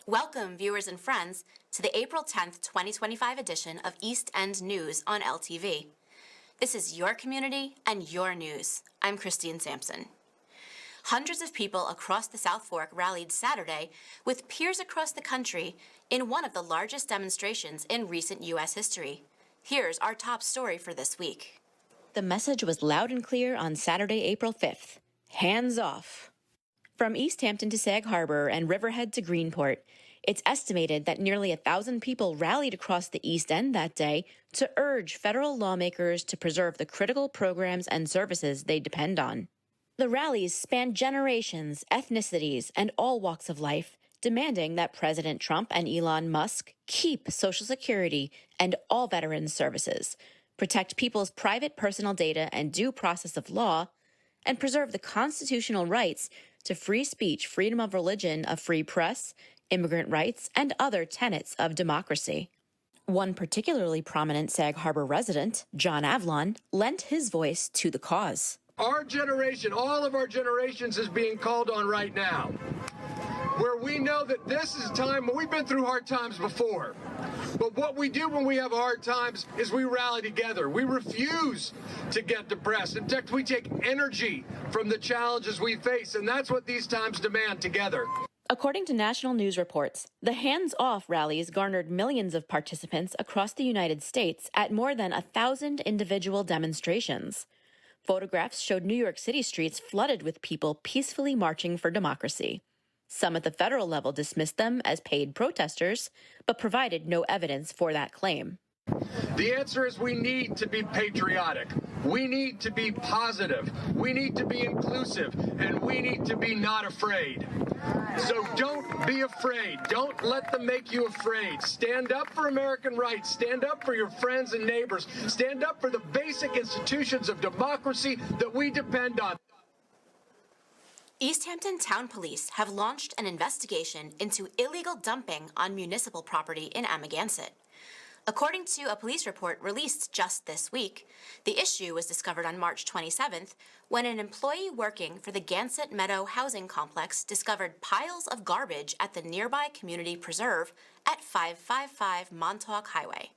Welcome, viewers and friends, to the April 10th, 2025 edition of East End News on LTV. This is your community and your news. I'm Christine Sampson. Hundreds of people across the South Fork rallied Saturday with peers across the country in one of the largest demonstrations in recent U.S. history. Here's our top story for this week. The message was loud and clear on Saturday, April 5th. Hands off. From East Hampton to Sag Harbor and Riverhead to Greenport, it's estimated that nearly 1,000 people rallied across the East End that day to urge federal lawmakers to preserve the critical programs and services they depend on. The rallies spanned generations, ethnicities, and all walks of life, demanding that President Trump and Elon Musk keep Social Security and all veterans' services, protect people's private personal data and due process of law, and preserve the constitutional rights to free speech, freedom of religion, a free press, immigrant rights, and other tenets of democracy. One particularly prominent Sag Harbor resident, John Avlon, lent his voice to the cause. Our generation, all of our generations, is being called on right now, where we know that this is a time when we've been through hard times before. But what we do when we have hard times is we rally together. We refuse to get depressed. In fact, we take energy from the challenges we face, and that's what these times demand together. According to national news reports, the hands-off rallies garnered millions of participants across the United States at more than 1,000 individual demonstrations. Photographs showed New York City streets flooded with people peacefully marching for democracy. Some at the federal level dismissed them as paid protesters, but provided no evidence for that claim. The answer is we need to be patriotic. We need to be positive. We need to be inclusive. And we need to be not afraid. So don't be afraid. Don't let them make you afraid. Stand up for American rights. Stand up for your friends and neighbors. Stand up for the basic institutions of democracy that we depend on. East Hampton Town Police have launched an investigation into illegal dumping on municipal property in Amagansett. According to a police report released just this week, the issue was discovered on March 27th when an employee working for the Gansett Meadow Housing Complex discovered piles of garbage at the nearby community preserve at 555 Montauk Highway.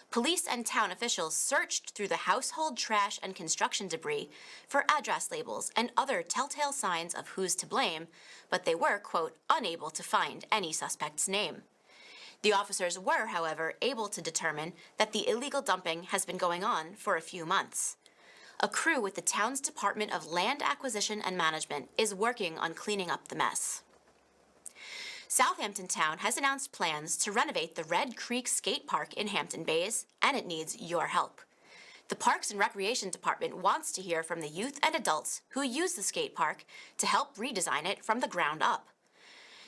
Police and town officials searched through the household trash and construction debris for address labels and other telltale signs of who's to blame, but they were, quote, unable to find any suspect's name. The officers were, however, able to determine that the illegal dumping has been going on for a few months. A crew with the town's Department of Land Acquisition and Management is working on cleaning up the mess. Southampton Town has announced plans to renovate the Red Creek Skate Park in Hampton Bays, and it needs your help. The Parks and Recreation Department wants to hear from the youth and adults who use the skate park to help redesign it from the ground up.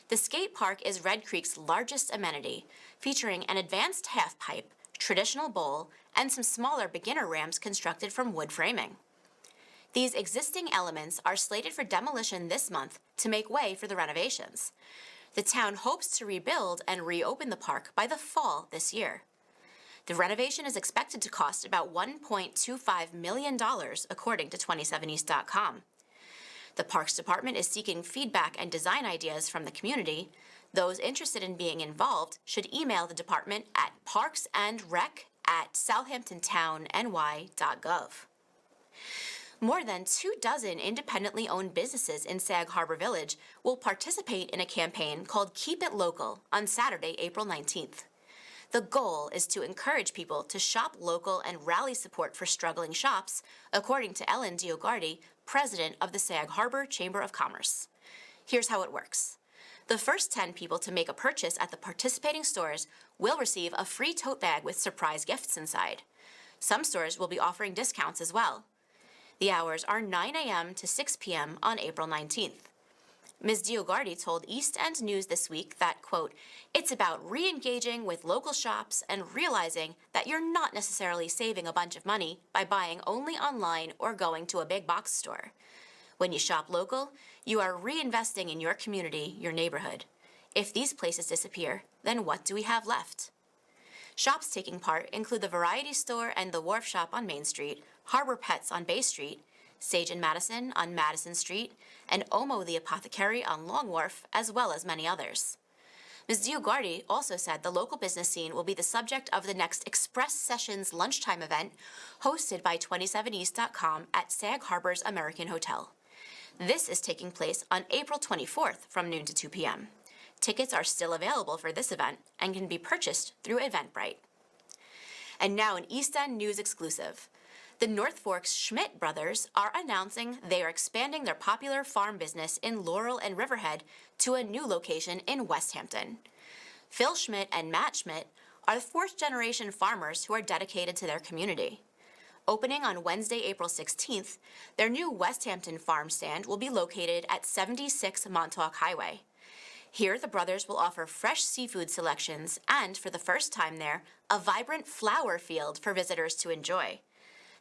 The skate park is Red Creek's largest amenity, featuring an advanced half-pipe, traditional bowl, and some smaller beginner ramps constructed from wood framing. These existing elements are slated for demolition this month to make way for the renovations. The town hopes to rebuild and reopen the park by the fall this year. The renovation is expected to cost about $1.25 million, according to 27east.com. The Parks Department is seeking feedback and design ideas from the community. Those interested in being involved should email the department at parksandrec@southamptontowny.gov. More than 24 independently owned businesses in Sag Harbor Village will participate in a campaign called Keep It Local on Saturday, April 19th. The goal is to encourage people to shop local and rally support for struggling shops, according to Ellen Diogardi, president of the Sag Harbor Chamber of Commerce. Here's how it works. The first 10 people to make a purchase at the participating stores will receive a free tote bag with surprise gifts inside. Some stores will be offering discounts as well. The hours are 9 a.m. to 6 p.m. on April 19th. Ms. Diogardi told East End News this week that, quote, it's about re-engaging with local shops and realizing that you're not necessarily saving a bunch of money by buying only online or going to a big box store. When you shop local, you are reinvesting in your community, your neighborhood. If these places disappear, then what do we have left? Shops taking part include the Variety Store and the Wharf Shop on Main Street, Harbor Pets on Bay Street, Sage and Madison on Madison Street, and Omo the Apothecary on Long Wharf, as well as many others. Ms. Dioguardi also said the local business scene will be the subject of the next Express Sessions lunchtime event hosted by 27east.com at Sag Harbor's American Hotel. This is taking place on April 24th from noon to 2 p.m. Tickets are still available for this event and can be purchased through Eventbrite. And now an East End News exclusive. The North Fork's Schmidt brothers are announcing they are expanding their popular farm business in Laurel and Riverhead to a new location in West Hampton. Phil Schmidt and Matt Schmidt are the fourth-generation farmers who are dedicated to their community. Opening on Wednesday, April 16th, their new West Hampton farm stand will be located at 76 Montauk Highway. Here, the brothers will offer fresh seafood selections and, for the first time there, a vibrant flower field for visitors to enjoy.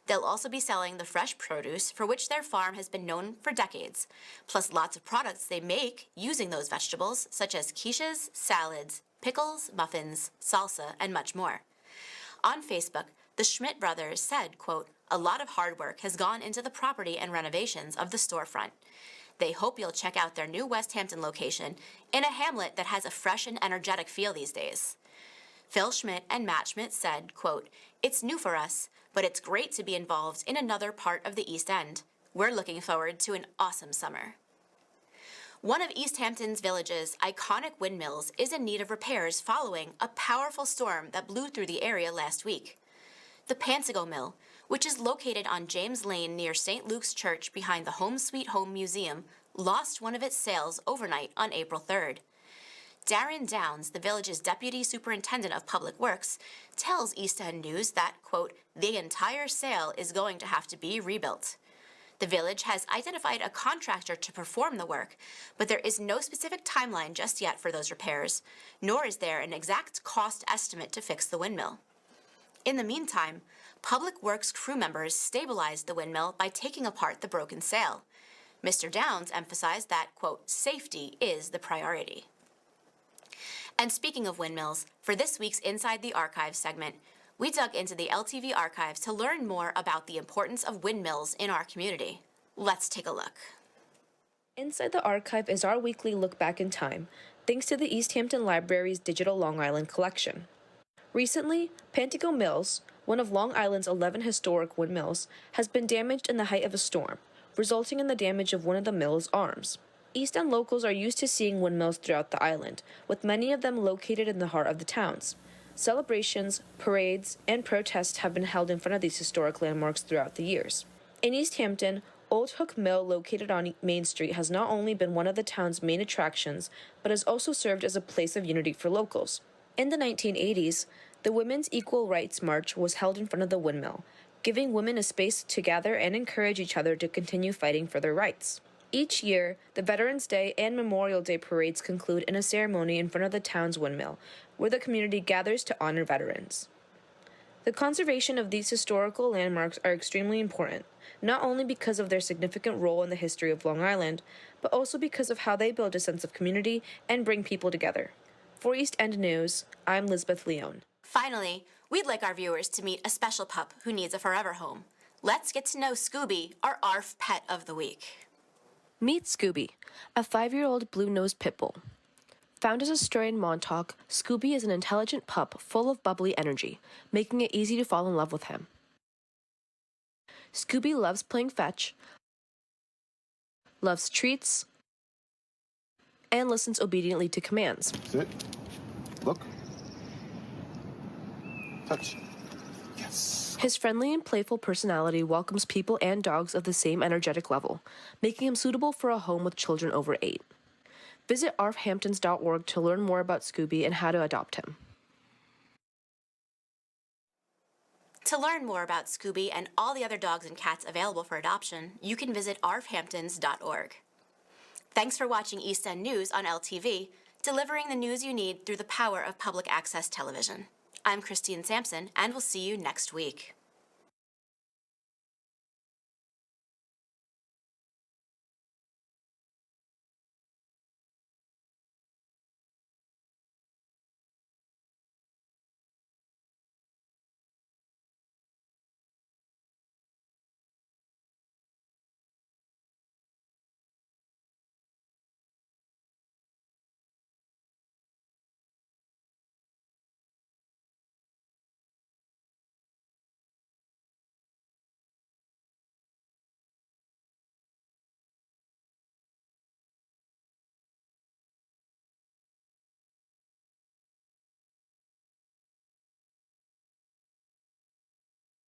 They'll also be selling the fresh produce for which their farm has been known for decades, plus lots of products they make using those vegetables, such as quiches, salads, pickles, muffins, salsa, and much more. On Facebook, the Schmidt brothers said, quote, "A lot of hard work has gone into the property and renovations of the storefront. They hope you'll check out their new West Hampton location in a hamlet that has a fresh and energetic feel these days." Phil Schmidt and Matt Schmidt said, quote, "It's new for us, but it's great to be involved in another part of the East End. We're looking forward to an awesome summer." One of East Hampton's village's iconic windmills is in need of repairs following a powerful storm that blew through the area last week. The Pansigo Mill, which is located on James Lane near St. Luke's Church behind the Home Sweet Home Museum, lost one of its sails overnight on April 3rd. Darren Downs, the village's deputy superintendent of public works, tells East End News that, quote, "the entire sail is going to have to be rebuilt." The village has identified a contractor to perform the work, but there is no specific timeline just yet for those repairs, nor is there an exact cost estimate to fix the windmill. In the meantime, Public Works crew members stabilized the windmill by taking apart the broken sail. Mr. Downs emphasized that, quote, "safety is the priority." And speaking of windmills, for this week's Inside the Archives segment, we dug into the LTV archives to learn more about the importance of windmills in our community. Let's take a look. Inside the Archive is our weekly look back in time, thanks to the East Hampton Library's digital Long Island collection. Recently, Pantigo Mills, one of Long Island's 11 historic windmills, has been damaged in the height of a storm, resulting in the damage of one of the mill's arms. East End locals are used to seeing windmills throughout the island, with many of them located in the heart of the towns. Celebrations, parades, and protests have been held in front of these historic landmarks throughout the years. In East Hampton, Old Hook Mill, located on Main Street, has not only been one of the town's main attractions, but has also served as a place of unity for locals. In the 1980s, the Women's Equal Rights March was held in front of the windmill, giving women a space to gather and encourage each other to continue fighting for their rights. Each year, the Veterans Day and Memorial Day parades conclude in a ceremony in front of the town's windmill, where the community gathers to honor veterans. The conservation of these historical landmarks are extremely important, not only because of their significant role in the history of Long Island, but also because of how they build a sense of community and bring people together. For East End News, I'm Lisbeth Leone. Finally, we'd like our viewers to meet a special pup who needs a forever home. Let's get to know Scooby, our ARF pet of the week. Meet Scooby, a 5-year-old blue-nosed pit bull. Found as a stray in Montauk, Scooby is an intelligent pup full of bubbly energy, making it easy to fall in love with him. Scooby loves playing fetch, loves treats, and listens obediently to commands. Sit. Look. Touch. Yes. His friendly and playful personality welcomes people and dogs of the same energetic level, making him suitable for a home with children over 8. Visit arfhamptons.org to learn more about Scooby and how to adopt him. To learn more about Scooby and all the other dogs and cats available for adoption, you can visit arfhamptons.org. Thanks for watching East End News on LTV, delivering the news you need through the power of public access television. I'm Christine Sampson, and we'll see you next week.